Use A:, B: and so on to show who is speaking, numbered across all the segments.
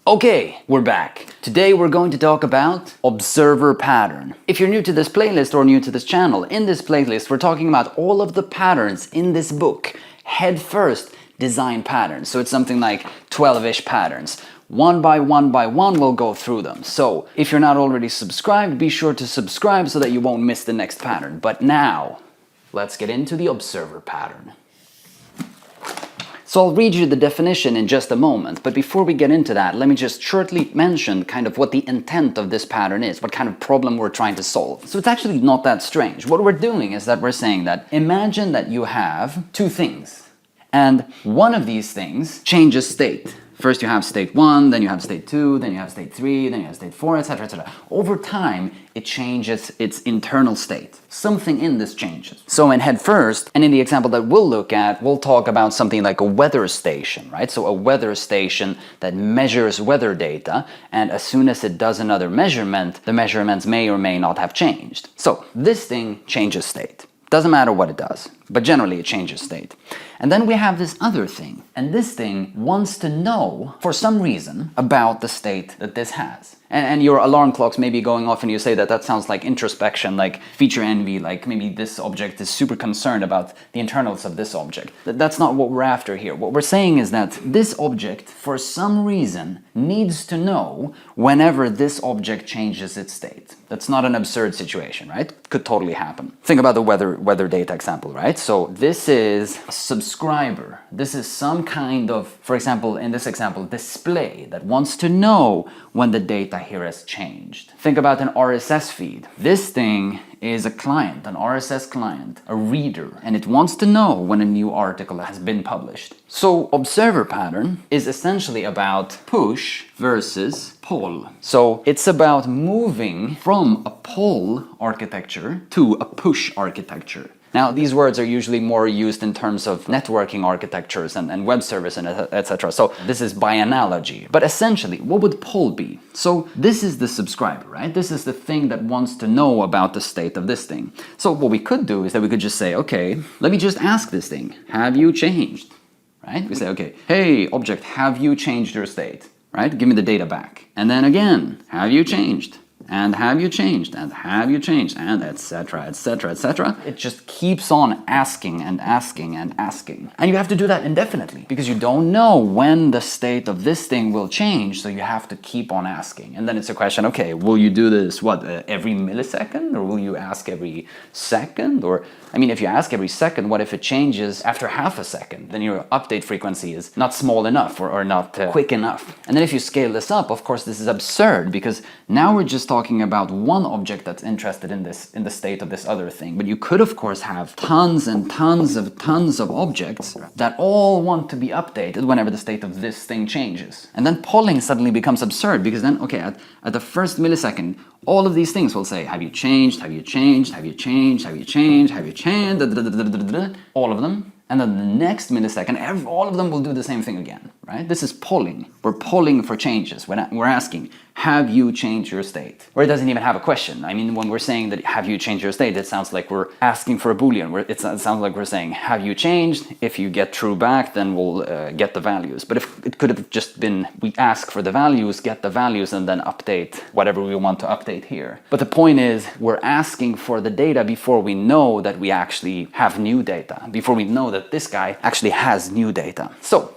A: Okay, we're back. Today we're going to talk about observer pattern. If you're new to this playlist or new to this channel, in this playlist we're talking about all of the patterns in this book. Head first, design patterns. So it's something like 12-ish patterns. One by one we'll go through them. So if you're not already subscribed, be sure to subscribe so that you won't miss the next pattern. But now, let's get into the observer pattern. So I'll read you the definition in just a moment, but before we get into that, let me just shortly mention kind of what the intent of this pattern is, what kind of problem we're trying to solve. So it's actually not that strange. What we're doing is that we're saying that imagine that you have two things, and one of these things changes state. First you have state 1, then you have state 2, then you have state 3, then you have state 4, etc, etc. Over time, it changes its internal state. Something in this changes. So in head first, and in the example that we'll look at, we'll talk about something like a weather station, right? So a weather station that measures weather data, and as soon as it does another measurement, the measurements may or may not have changed. So this thing changes state. Doesn't matter what it does, but generally it changes state. And then we have this other thing, and this thing wants to know, for some reason, about the state that this has. And your alarm clocks may be going off and you say that that sounds like introspection, like feature envy, like maybe this object is super concerned about the internals of this object. That's not what we're after here. What we're saying is that this object, for some reason, needs to know whenever this object changes its state. That's not an absurd situation, right? Could totally happen. Think about the weather data example, right? So this is a subscriber. This is some kind of, for example, in this example, display that wants to know when the data here has changed. Think about an RSS feed. This thing is a client, an RSS client, a reader, and it wants to know when a new article has been published. So observer pattern is essentially about push versus pull. So it's about moving from a pull architecture to a push architecture. Now, these words are usually more used in terms of networking architectures and web service and etc. So this is by analogy. But essentially, what would pull be? So this is the subscriber, right? This is the thing that wants to know about the state of this thing. So what we could do is that we could just say, okay, let me just ask this thing, have you changed? Right? We say, okay, hey, object, have you changed your state? Right? Give me the data back. And then again, have you changed? And have you changed? And have you changed? And etc, etc, etc. It just keeps on asking and asking and asking. And you have to do that indefinitely because you don't know when the state of this thing will change, so you have to keep on asking. And then it's a question, okay, will you do this, every millisecond? Or will you ask every second? Or, I mean, if you ask every second, what if it changes after half a second? Then your update frequency is not small enough or not quick enough. And then if you scale this up, of course, this is absurd because now we're just talking about one object that's interested in the state of this other thing. But you could, of course, have tons and tons of objects that all want to be updated whenever the state of this thing changes. And then polling suddenly becomes absurd because then, okay, at the first millisecond, all of these things will say, have you changed, have you changed, have you changed, have you changed, have you changed, all of them. And then the next millisecond, all of them will do the same thing again, right? This is polling. We're polling for changes. We're asking, have you changed your state? Or it doesn't even have a question. I mean, when we're saying that, have you changed your state, it sounds like we're asking for a Boolean. It sounds like we're saying, have you changed? If you get true back, then we'll get the values. But if it could have just been, we ask for the values, get the values, and then update whatever we want to update here. But the point is, we're asking for the data before we know that we actually have new data, before we know that this guy actually has new data. So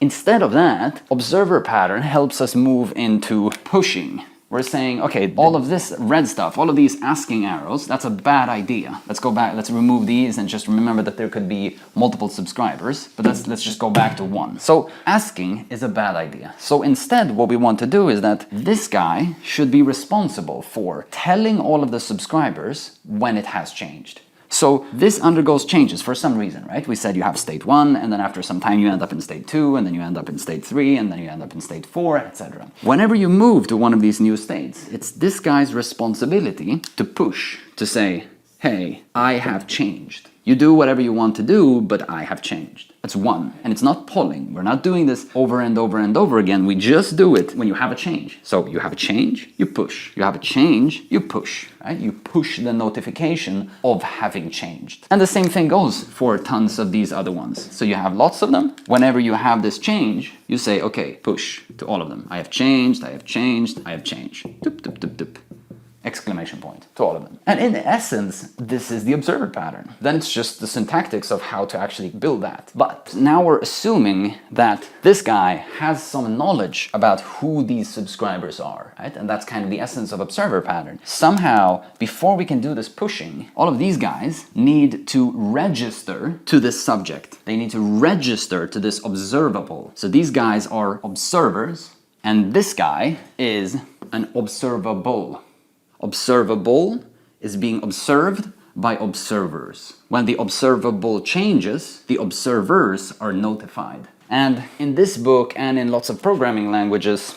A: instead of that, observer pattern helps us move into pushing. We're saying, okay, all of this red stuff, all of these asking arrows, that's a bad idea. Let's go back, let's remove these and just remember that there could be multiple subscribers, but let's just go back to one. So asking is a bad idea. So instead, what we want to do is that this guy should be responsible for telling all of the subscribers when it has changed. So this undergoes changes for some reason, right? We said you have state 1, and then after some time you end up in state 2, and then you end up in state 3, and then you end up in state 4, etc. Whenever you move to one of these new states, it's this guy's responsibility to push, to say, hey, I have changed. You do whatever you want to do, but I have changed. That's one. And it's not pulling. We're not doing this over and over and over again. We just do it when you have a change. So you have a change, you push. You have a change, you push. Right? You push the notification of having changed. And the same thing goes for tons of these other ones. So you have lots of them. Whenever you have this change, you say, okay, push to all of them. I have changed, I have changed, I have changed. Doop, doop, doop, doop. Exclamation point to all of them. And in essence, this is the observer pattern. Then it's just the syntactics of how to actually build that. But now we're assuming that this guy has some knowledge about who these subscribers are, right? And that's kind of the essence of observer pattern. Somehow, before we can do this pushing, all of these guys need to register to this subject. They need to register to this observable. So these guys are observers, and this guy is an observable. Observable is being observed by observers. When the observable changes, the observers are notified. And in this book and in lots of programming languages,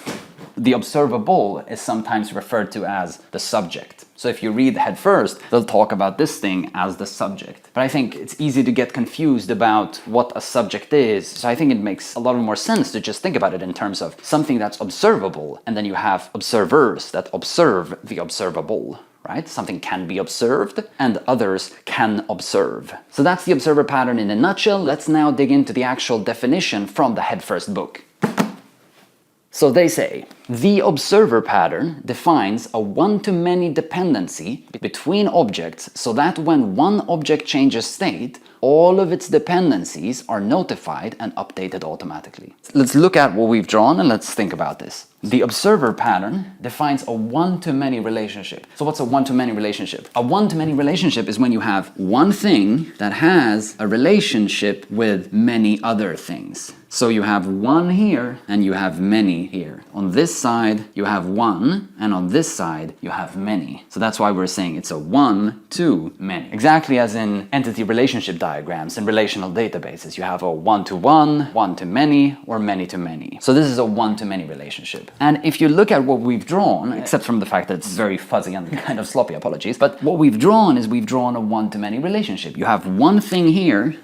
A: the observable is sometimes referred to as the subject. So if you read head first, they'll talk about this thing as the subject. But I think it's easy to get confused about what a subject is. So I think it makes a lot more sense to just think about it in terms of something that's observable, and then you have observers that observe the observable. Right? Something can be observed and others can observe. So that's the observer pattern in a nutshell. Let's now dig into the actual definition from the head first book. So they say, the observer pattern defines a one-to-many dependency between objects so that when one object changes state, all of its dependencies are notified and updated automatically. Let's look at what we've drawn and let's think about this. The observer pattern defines a one-to-many relationship. So what's a one-to-many relationship? A one-to-many relationship is when you have one thing that has a relationship with many other things. So you have one here and you have many here. On this side you have one, and on this side you have many. So that's why we're saying it's a one-to-many. Exactly as in entity relationship diagrams in relational databases. You have a one-to-one, one-to-many, or many-to-many. So this is a one-to-many relationship. And if you look at what we've drawn, except from the fact that it's very fuzzy and kind of sloppy, apologies, but what we've drawn is we've drawn a one-to-many relationship. You have one thing here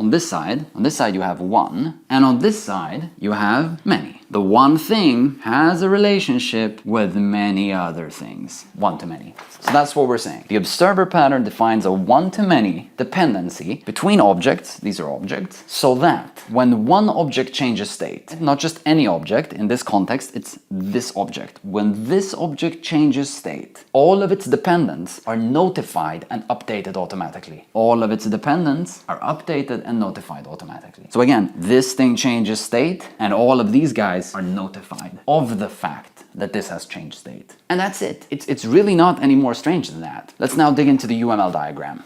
A: on this side you have one, and on this side you have many. The one thing has a relationship with many other things, one-to-many. So that's what we're saying. The observer pattern defines a one-to-many dependency between objects, these are objects, so that when one object changes state, not just any object, in this context it's this object, when this object changes state, all of its dependents are notified and updated automatically. All of its dependents are updated and notified automatically. So again, this thing changes state and all of these guys are notified of the fact that this has changed state. And that's it. It's really not any more strange than that. Let's now dig into the UML diagram.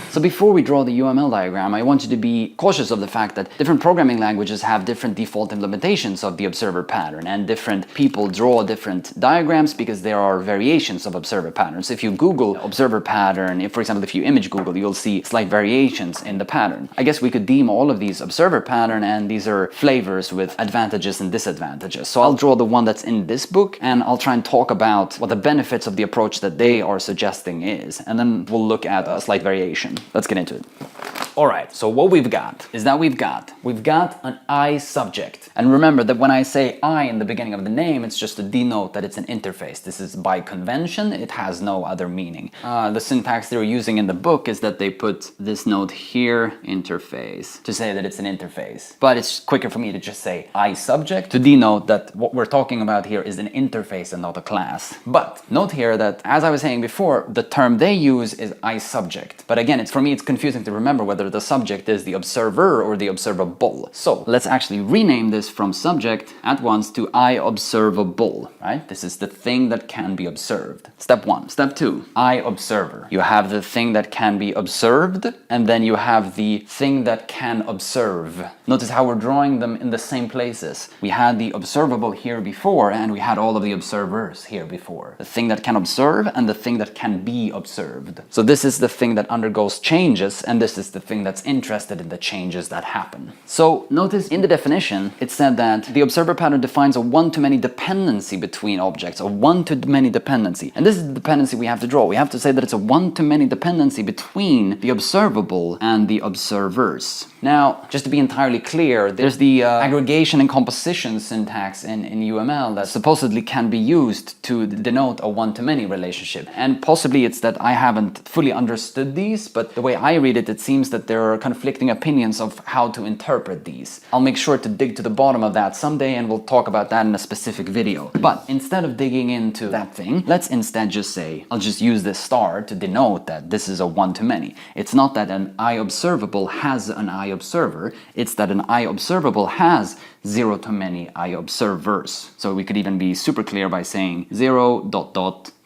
A: So before we draw the UML diagram, I want you to be cautious of the fact that different programming languages have different default implementations of the observer pattern, and different people draw different diagrams because there are variations of observer patterns. If you Google observer pattern, for example, if you image Google, you'll see slight variations in the pattern. I guess we could deem all of these observer pattern, and these are flavors with advantages and disadvantages. So I'll draw the one that's in this book, and I'll try and talk about what the benefits of the approach that they are suggesting is, and then we'll look at a slight variation. Let's get into it. Alright, so what we've got is that we've got an I subject. And remember that when I say I in the beginning of the name, it's just to denote that it's an interface. This is by convention, it has no other meaning. The syntax they're using in the book is that they put this note here, interface, to say that it's an interface. But it's quicker for me to just say I subject to denote that what we're talking about here is an interface and not a class. But note here that, as I was saying before, the term they use is I subject. But again, for me it's confusing to remember whether the subject is the observer or the observable. So let's actually rename this from subject at once to I observable, right? This is the thing that can be observed. Step one. Step two, I observer. You have the thing that can be observed, and then you have the thing that can observe. Notice how we're drawing them in the same places. We had the observable here before, and we had all of the observers here before. The thing that can observe and the thing that can be observed. So this is the thing that undergoes equals changes, and this is the thing that's interested in the changes that happen. So notice in the definition, it said that the observer pattern defines a one-to-many dependency between objects, a one-to-many dependency. And this is the dependency we have to draw. We have to say that it's a one-to-many dependency between the observable and the observers. Now, just to be entirely clear, there's the aggregation and composition syntax in UML that supposedly can be used to denote a one-to-many relationship. And possibly it's that I haven't fully understood these, but the way I read it, it seems that there are conflicting opinions of how to interpret these. I'll make sure to dig to the bottom of that someday, and we'll talk about that in a specific video. But instead of digging into that thing, let's instead just say, I'll just use this star to denote that this is a one-to-many. It's not that an I observable has an I observer, it's that an I observable has zero to many I observers. So we could even be super clear by saying 0 ...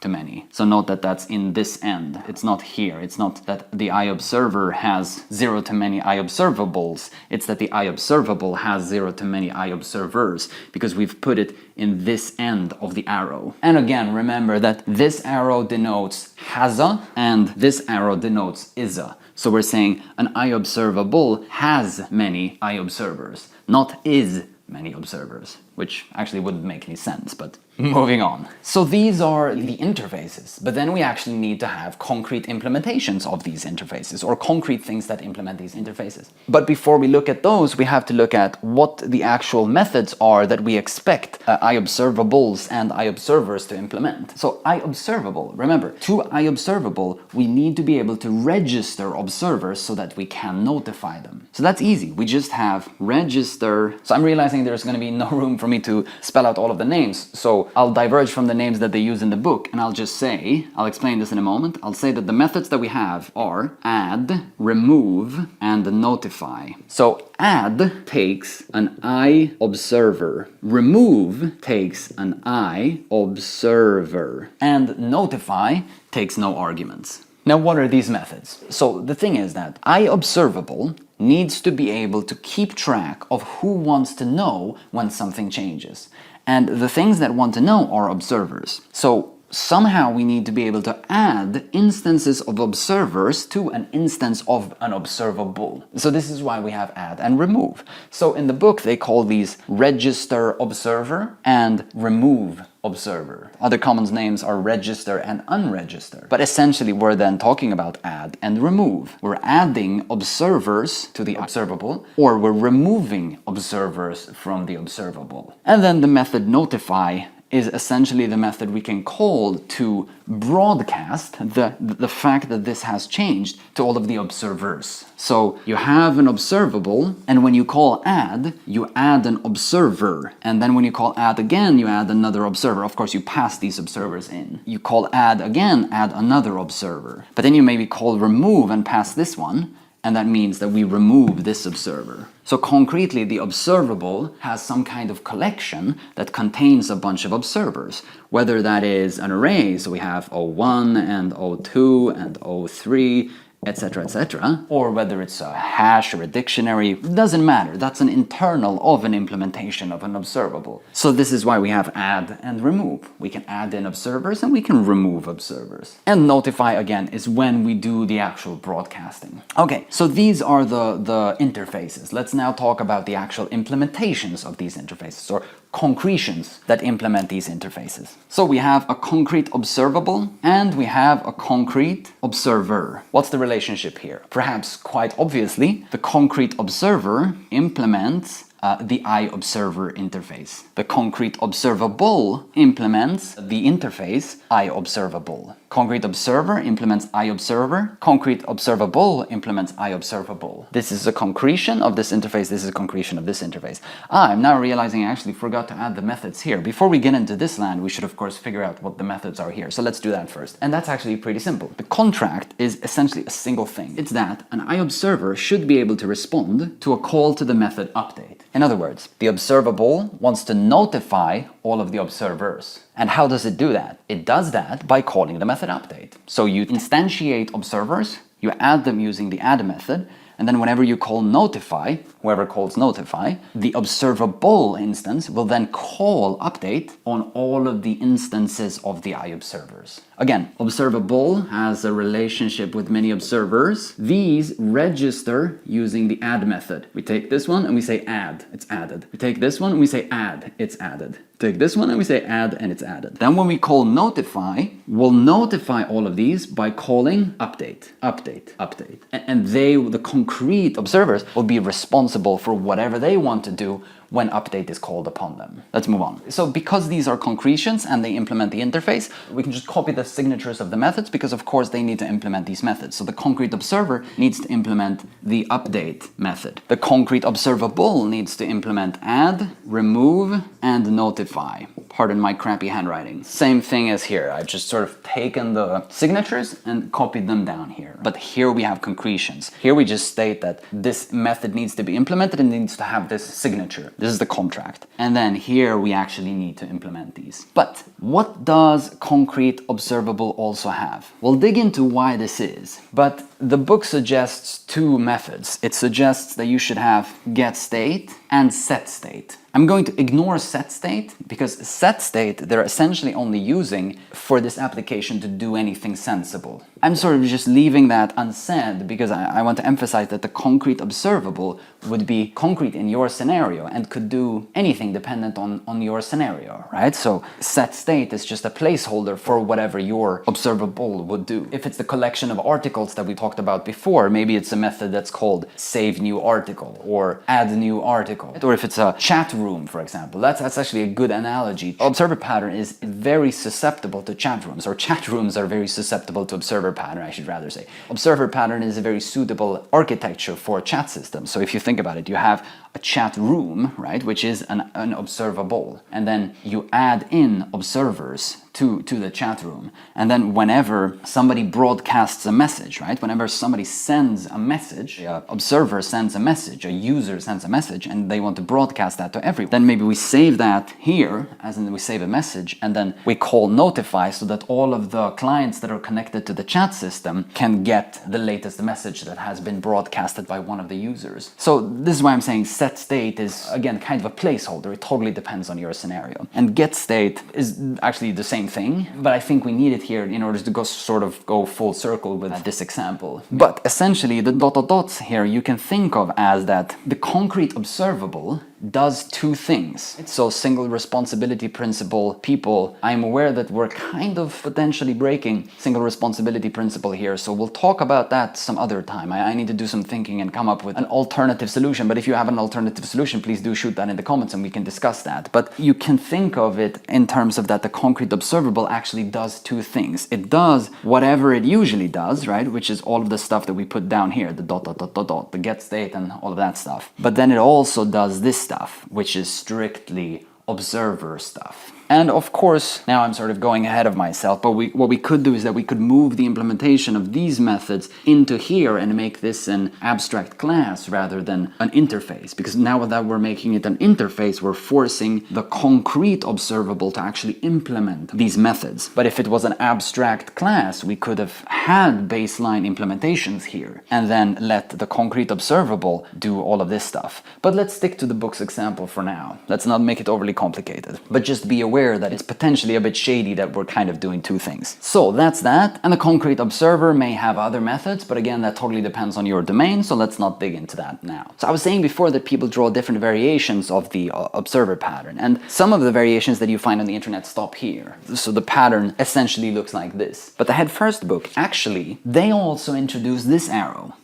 A: to many. So note that that's in this end. It's not here. It's not that the I observer has 0 to many I observables. It's that the I observable has 0 to many I observers, because we've put it in this end of the arrow. And again, remember that this arrow denotes has-a and this arrow denotes is-a. So we're saying an I observable has many I observers, not is many observers, which actually wouldn't make any sense, but moving on. So these are the interfaces, but then we actually need to have concrete implementations of these interfaces, or concrete things that implement these interfaces. But before we look at those, we have to look at what the actual methods are that we expect I observables and I observers to implement. So I observable, remember, to I observable, we need to be able to register observers so that we can notify them. So that's easy. We just have register. So I'm realizing there's going to be no room for me to spell out all of the names, so I'll diverge from the names that they use in the book, and I'll just say, I'll explain this in a moment, I'll say that the methods that we have are add, remove, and notify. So add takes an I observer, remove takes an I observer, and notify takes no arguments. Now, what are these methods? So the thing is that I observable needs to be able to keep track of who wants to know when something changes. And the things that want to know are observers. So somehow we need to be able to add instances of observers to an instance of an observable. So this is why we have add and remove. So in the book they call these register observer and remove observer. Other common names are register and unregister. But essentially we're then talking about add and remove. We're adding observers to the observable, or we're removing observers from the observable. And then the method notify is essentially the method we can call to broadcast the fact that this has changed to all of the observers. So you have an observable, and when you call add, you add an observer. And then when you call add again, you add another observer. Of course, you pass these observers in. You call add again, add another observer. But then you maybe call remove and pass this one, and that means that we remove this observer. So concretely, the observable has some kind of collection that contains a bunch of observers, whether that is an array, so we have O1 and O2 and O3, etc., or whether it's a hash or a dictionary, it doesn't matter. That's an internal of an implementation of an observable. So this is why we have add and remove. We can add in observers and we can remove observers. And notify, again, is when we do the actual broadcasting. Okay, so these are the interfaces. Let's now talk about the actual implementations of these interfaces, or concretions that implement these interfaces. So we have a concrete observable and we have a concrete observer. What's the relationship here? Perhaps quite obviously, the concrete observer implements the I observer interface. The concrete observable implements the interface I observable. Concrete observer implements I observer. Concrete observable implements I observable. This is a concretion of this interface. This is a concretion of this interface. I'm now realizing I actually forgot to add the methods here. Before we get into this land, we should of course figure out what the methods are here. So let's do that first. And that's actually pretty simple. The contract is essentially a single thing. It's that an I observer should be able to respond to a call to the method update. In other words, the observable wants to notify all of the observers. And how does it do that? It does that by calling the method update. So you instantiate observers, you add them using the add method, And then whenever you call notify, whoever calls notify, the observable instance will then call update on all of the instances of the iObservers. Again, observable has a relationship with many observers. These register using the add method. We take this one and we say add, it's added. We take this one and we say add, it's added. Take this one and we say add and it's added. Then when we call notify, we'll notify all of these by calling update, update, update. And they, the concrete observers, will be responsible for whatever they want to do when update is called upon them. Let's move on. So because these are concretions and they implement the interface, we can just copy the signatures of the methods because of course they need to implement these methods. So the concrete observer needs to implement the update method. The concrete observable needs to implement add, remove, and notify. Pardon my crappy handwriting. Same thing as here. I've just sort of taken the signatures and copied them down here. But here we have concretions. Here we just state that this method needs to be implemented and needs to have this signature. This is the contract. And then here we actually need to implement these. But what does concrete observable also have? We'll dig into why this is. But the book suggests two methods. It suggests that you should have getState and setState. I'm going to ignore setState because setState they're essentially only using for this application to do anything sensible. I'm sort of just leaving that unsaid because I want to emphasize that the concrete observable would be concrete in your scenario and could do anything dependent on your scenario, right? So setState is just a placeholder for whatever your observable would do. If it's the collection of articles that we talked about before, maybe it's a method that's called save new article or add new article. Or if it's a chat room, for example, that's actually a good analogy. Observer pattern is very susceptible to chat rooms, or chat rooms are very susceptible to observer pattern, I should rather say. Observer pattern is a very suitable architecture for a chat system. So if you think about it, you have a chat room, right, which is an observable, and then you add in observers to the chat room, and then whenever somebody broadcasts a message, right, whenever somebody sends a message, an observer sends a message, a user sends a message, and they want to broadcast that to everyone, then maybe we save that here, as in we save a message, and then we call notify so that all of the clients that are connected to the chat system can get the latest message that has been broadcasted by one of the users. So this is why I'm saying setState is, again, kind of a placeholder. It totally depends on your scenario. And getState is actually the same thing, but I think we need it here in order to go full circle with this example. But essentially the dots here you can think of as that the concrete observable does two things. So single responsibility principle people, I'm aware that we're kind of potentially breaking single responsibility principle here, so we'll talk about that some other time. I need to do some thinking and come up with an alternative solution, but if you have an alternative solution, please do shoot that in the comments and we can discuss that. But you can think of it in terms of that the concrete observable actually does two things. It does whatever it usually does, right, which is all of the stuff that we put down here, the dot, the getState and all of that stuff. But then it also does this stuff, which is strictly observer stuff. And of course, now I'm sort of going ahead of myself, but what we could do is that we could move the implementation of these methods into here and make this an abstract class rather than an interface. Because now that we're making it an interface, we're forcing the concrete observable to actually implement these methods. But if it was an abstract class, we could have had baseline implementations here and then let the concrete observable do all of this stuff. But let's stick to the book's example for now. Let's not make it overly complicated, but just be aware that it's potentially a bit shady that we're kind of doing two things. So that's that, and the concrete observer may have other methods, but again, that totally depends on your domain, so let's not dig into that now. So I was saying before that people draw different variations of the observer pattern, and some of the variations that you find on the internet stop here. So the pattern essentially looks like this. But the Head First book, actually, they also introduce this arrow.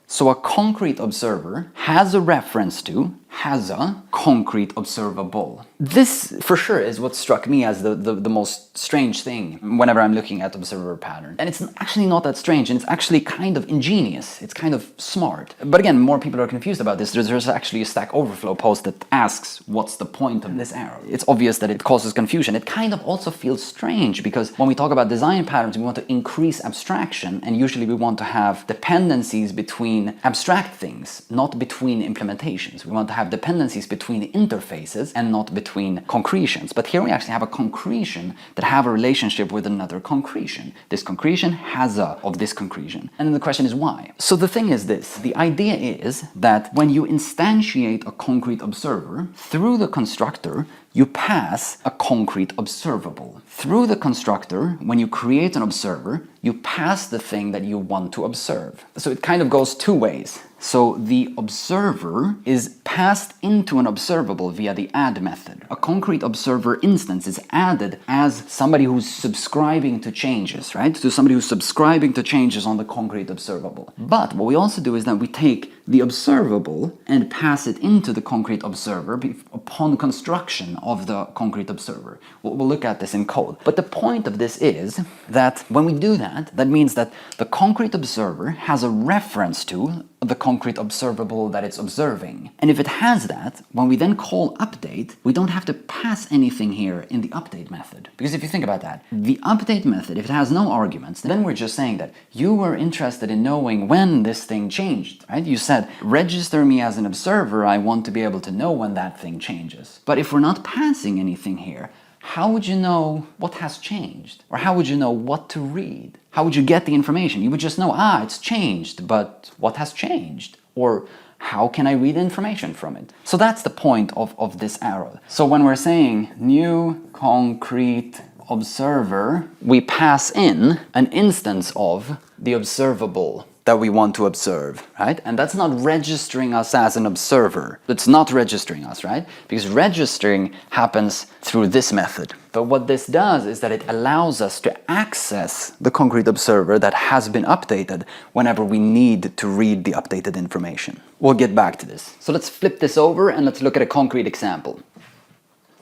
A: So a concrete observer has a reference to, has a concrete observable. This, for sure, is what struck me as the most strange thing whenever I'm looking at observer pattern. And it's actually not that strange, and it's actually kind of ingenious. It's kind of smart. But again, more people are confused about this. There's actually a Stack Overflow post that asks, what's the point of this arrow? It's obvious that it causes confusion. It kind of also feels strange because when we talk about design patterns, we want to increase abstraction, and usually we want to have dependencies between abstract things, not between implementations. We want to have dependencies between the interfaces and not between concretions. But here we actually have a concretion that have a relationship with another concretion. This concretion has a of this concretion. And then the question is why? So the thing is this. The idea is that when you instantiate a concrete observer, through the constructor, you pass a concrete observable. Through the constructor, when you create an observer, you pass the thing that you want to observe. So it kind of goes two ways. So the observer is passed into an observable via the add method. A concrete observer instance is added as somebody who's subscribing to changes, right? So somebody who's subscribing to changes on the concrete observable. But what we also do is that we take the observable and pass it into the concrete observer upon construction of the concrete observer. We'll look at this in code. But the point of this is that when we do that, that means that the concrete observer has a reference to the concrete observable that it's observing. And if it has that, when we then call update, we don't have to pass anything here in the update method. Because if you think about that, the update method, if it has no arguments, then we're just saying that you were interested in knowing when this thing changed, right? You said, register me as an observer, I want to be able to know when that thing changes. But if we're not passing anything here, how would you know what has changed? Or how would you know what to read? How would you get the information? You would just know, it's changed, but what has changed? Or how can I read information from it? So that's the point of this arrow. So when we're saying new concrete observer, we pass in an instance of the observable that we want to observe, right? And that's not registering us as an observer. It's not registering us, right? Because registering happens through this method. But what this does is that it allows us to access the concrete observer that has been updated whenever we need to read the updated information. We'll get back to this. So let's flip this over and let's look at a concrete example.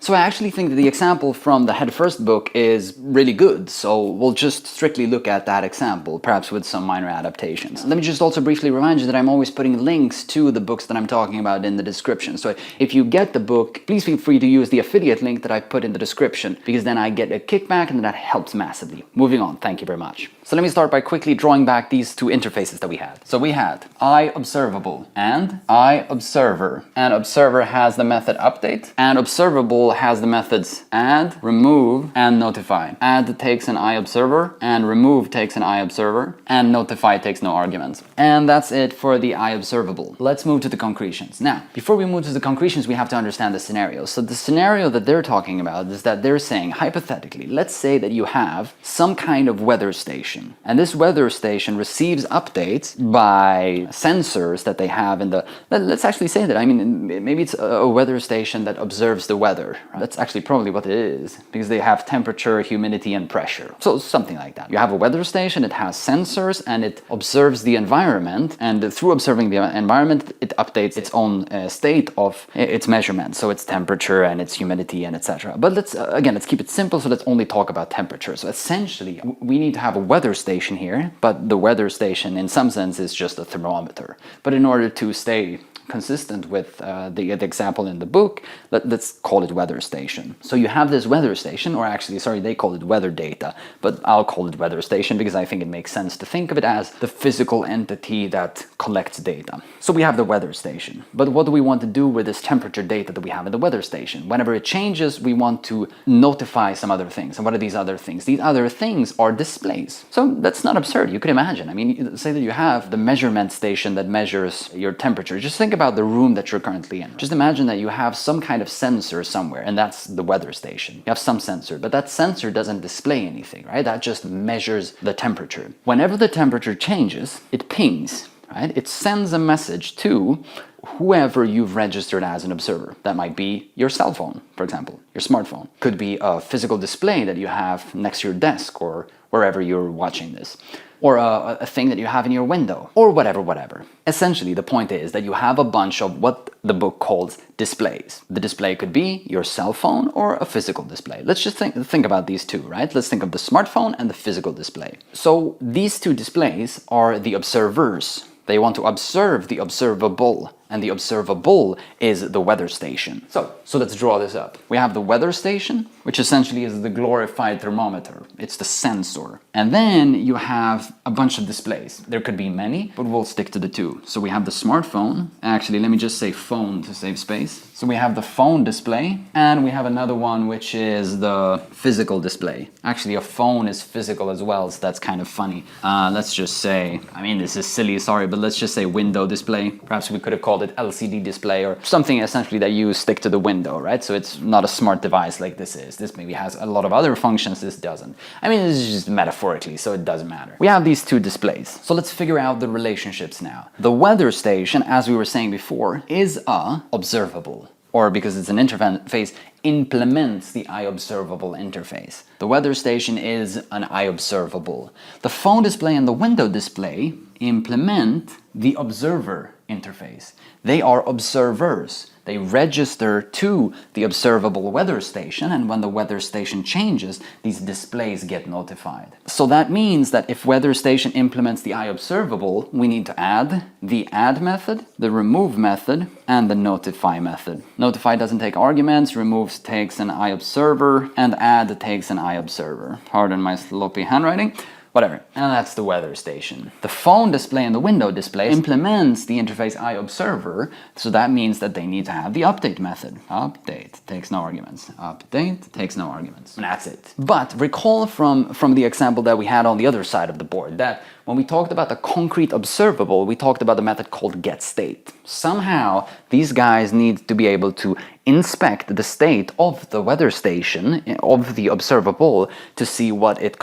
A: So I actually think that the example from the Head First book is really good, so we'll just strictly look at that example, perhaps with some minor adaptations. Let me just also briefly remind you that I'm always putting links to the books that I'm talking about in the description. So if you get the book, please feel free to use the affiliate link that I put in the description, because then I get a kickback and that helps massively. Moving on, thank you very much. So let me start by quickly drawing back these two interfaces that we had. So we had iObservable and iObserver. And observer has the method update, and observable has the methods add, remove, and notify. Add takes an iObserver, and remove takes an iObserver, and notify takes no arguments. And that's it for the iObservable. Let's move to the concretions. Now, before we move to the concretions, we have to understand the scenario. So the scenario that they're talking about is that they're saying, hypothetically, let's say that you have some kind of weather station. And this weather station receives updates by sensors that they have in the... Let's actually say that. I mean, maybe it's a weather station that observes the weather. That's actually probably what it is, because they have temperature, humidity, and pressure. So something like that. You have a weather station, it has sensors, and it observes the environment, and through observing the environment, it updates its own state of its measurement. So its temperature and its humidity and etc. But let's keep it simple, so let's only talk about temperature. So essentially, we need to have a weather station here, but the weather station in some sense is just a thermometer. But in order to stay consistent with the example in the book, let's call it weather station. So you have this weather station, or actually, sorry, they call it weather data, but I'll call it weather station because I think it makes sense to think of it as the physical entity that collects data. So we have the weather station. But what do we want to do with this temperature data that we have in the weather station? Whenever it changes, we want to notify some other things. And what are these other things? These other things are displays. So that's not absurd. You could imagine. I mean, say that you have the measurement station that measures your temperature. Just think about the room that you're currently in. Just imagine that you have some kind of sensor somewhere, and that's the weather station. You have some sensor, but that sensor doesn't display anything, right? That just measures the temperature. Whenever the temperature changes, it pings, right? It sends a message to whoever you've registered as an observer. That might be your cell phone, for example, your smartphone. Could be a physical display that you have next to your desk or wherever you're watching this. Or a thing that you have in your window, or whatever. Essentially, the point is that you have a bunch of what the book calls displays. The display could be your cell phone or a physical display. Let's just think about these two, right? Let's think of the smartphone and the physical display. So these two displays are the observers. They want to observe the observable. and the observable is the weather station. So let's draw this up. We have the weather station, which essentially is the glorified thermometer. It's the sensor. And then you have a bunch of displays. There could be many, but we'll stick to the two. So we have the smartphone. Actually, let me just say phone to save space. So we have the phone display, and we have another one which is the physical display. Actually, a phone is physical as well, so that's kind of funny. Let's just say, I mean, this is silly, sorry, but let's just say window display. Perhaps we could have called it LCD display or something essentially that you stick to the window, right? So it's not a smart device like this is. This maybe has a lot of other functions, this doesn't. I mean, this is just metaphorically, so it doesn't matter. We have these two displays. So let's figure out the relationships now. The weather station, as we were saying before, is a observable, or because it's an interface, implements the iObservable interface. The weather station is an iObservable. The phone display and the window display implement the observer interface. They are observers. They register to the observable weather station, and when the weather station changes, these displays get notified. So that means that if weather station implements the iObservable, we need to add the add method, the remove method, and the notify method. Notify doesn't take arguments, remove takes an iObserver, and add takes an iObserver. Pardon my sloppy handwriting. Whatever, and that's the weather station. The phone display and the window display implements the interface iObserver, so that means that they need to have the update method. Update takes no arguments. Update takes no arguments. And that's it. But recall from the example that we had on the other side of the board that when we talked about the concrete observable, we talked about the method called getState. Somehow, these guys need to be able to inspect the state of the weather station, of the observable, to see what its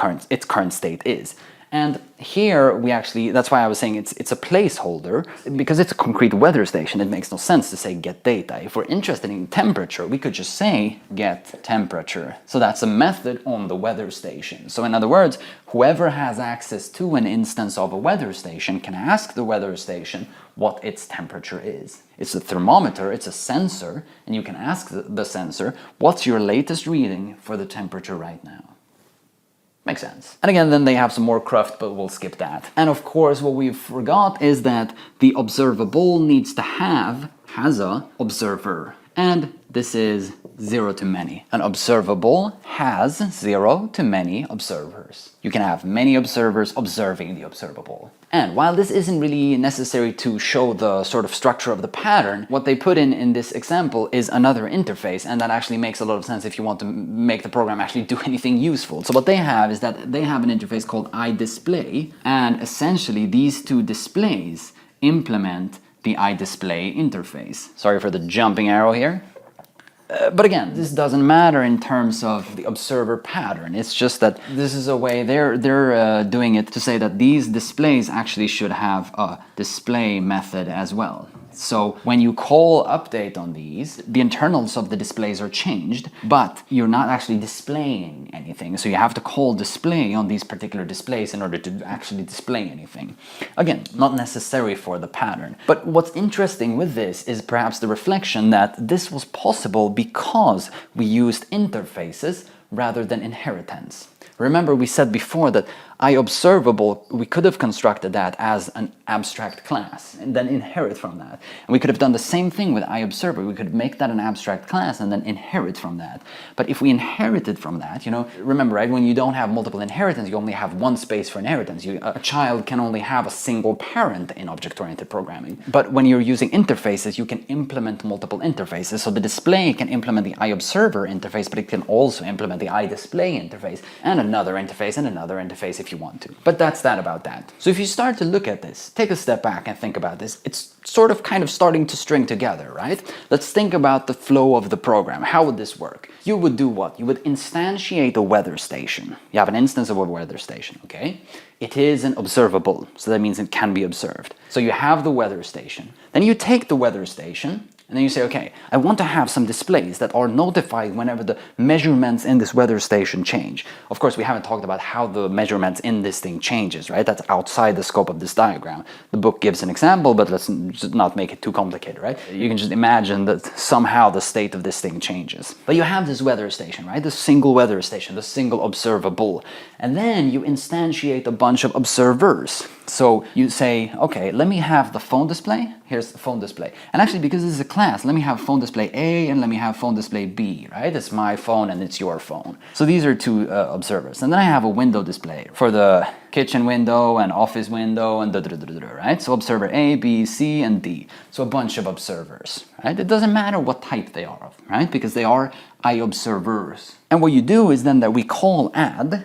A: current state is. And here we actually, that's why I was saying it's a placeholder, because it's a concrete weather station. It makes no sense to say get data. If we're interested in temperature, we could just say get temperature. So that's a method on the weather station. So in other words, whoever has access to an instance of a weather station can ask the weather station what its temperature is. It's a thermometer, it's a sensor, and you can ask the sensor, what's your latest reading for the temperature right now? Makes sense. And again, then they have some more cruft, but we'll skip that. And of course, what we forgot is that the observable needs to has a observer. And this is 0 to many. An observable has 0 to many observers. You can have many observers observing the observable. And while this isn't really necessary to show the sort of structure of the pattern, what they put in this example is another interface, and that actually makes a lot of sense if you want to make the program actually do anything useful. So what they have is that they have an interface called iDisplay, and essentially these two displays implement the iDisplay interface. Sorry for the jumping arrow here. But again, this doesn't matter in terms of the observer pattern. It's just that this is a way they're doing it to say that these displays actually should have a display method as well. So when you call update on these, the internals of the displays are changed, but you're not actually displaying anything. So you have to call display on these particular displays in order to actually display anything. Again, not necessary for the pattern. But what's interesting with this is perhaps the reflection that this was possible because we used interfaces rather than inheritance. Remember, we said before that iObservable, we could have constructed that as an abstract class and then inherit from that. And we could have done the same thing with iObserver. We could make that an abstract class and then inherit from that. But if we inherited from that, remember, right, when you don't have multiple inheritance, you only have one space for inheritance. A child can only have a single parent in object-oriented programming. But when you're using interfaces, you can implement multiple interfaces. So the display can implement the iObserver interface, but it can also implement the iDisplay interface and another interface and another interface if you want to. But that's that about that. So if you start to look at this, take a step back and think about this, it's sort of kind of starting to string together, right? Let's think about the flow of the program. How would this work? You would do what? You would instantiate a weather station. You have an instance of a weather station, okay? It is an observable, so that means it can be observed. So you have the weather station. Then you take the weather station, and then you say, okay, I want to have some displays that are notified whenever the measurements in this weather station change. Of course, we haven't talked about how the measurements in this thing changes, right? That's outside the scope of this diagram. The book gives an example, but let's just not make it too complicated, right? You can just imagine that somehow the state of this thing changes. But you have this weather station, right? The single weather station, the single observable. And then you instantiate a bunch of observers. So you say, okay, let me have the phone display. Here's the phone display. And actually, because this is a class, let me have phone display A and let me have phone display B, right? It's my phone and it's your phone. So these are two observers. And then I have a window display for the kitchen window and office window and right? So observer A, B, C, and D. So a bunch of observers, right? It doesn't matter what type they are of, right? Because they are iObservers. And what you do is then that we call add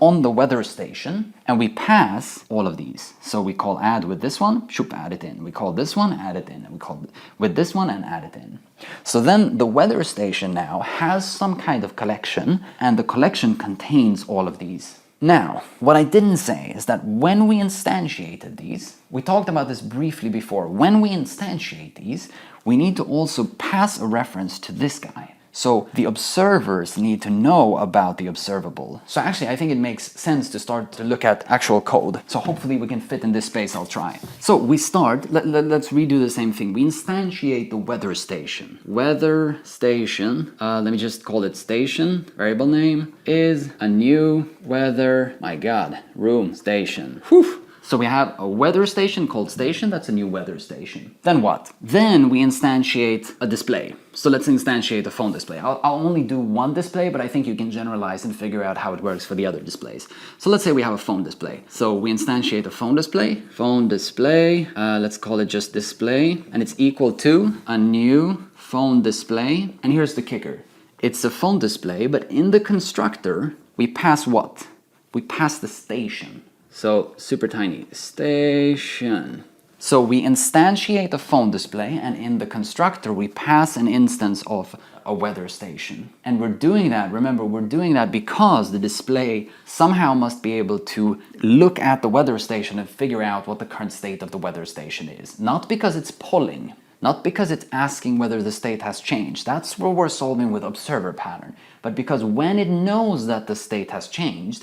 A: on the weather station, and we pass all of these. So we call add with this one, shoop, add it in. We call this one, add it in. And we call with this one and add it in. So then the weather station now has some kind of collection, and the collection contains all of these. Now, what I didn't say is that when we instantiated these, we talked about this briefly before, when we instantiate these, we need to also pass a reference to this guy. So the observers need to know about the observable. So actually, I think it makes sense to start to look at actual code. So hopefully we can fit in this space. I'll try. So we start, let's redo the same thing. We instantiate the weather station. Weather station, let me just call it station. Variable name is a new weather, my God, room station. Whew. So we have a weather station called station, that's a new weather station. Then what? Then we instantiate a display. So let's instantiate a phone display. I'll only do one display, but I think you can generalize and figure out how it works for the other displays. So let's say we have a phone display. So we instantiate a phone display, let's call it just display, and it's equal to a new phone display. And here's the kicker. It's a phone display, but in the constructor, we pass what? We pass the station. So super tiny, station. So we instantiate a phone display, and in the constructor we pass an instance of a weather station. And we're doing that, remember, we're doing that because the display somehow must be able to look at the weather station and figure out what the current state of the weather station is. Not because it's polling, not because it's asking whether the state has changed. That's what we're solving with observer pattern. But because when it knows that the state has changed,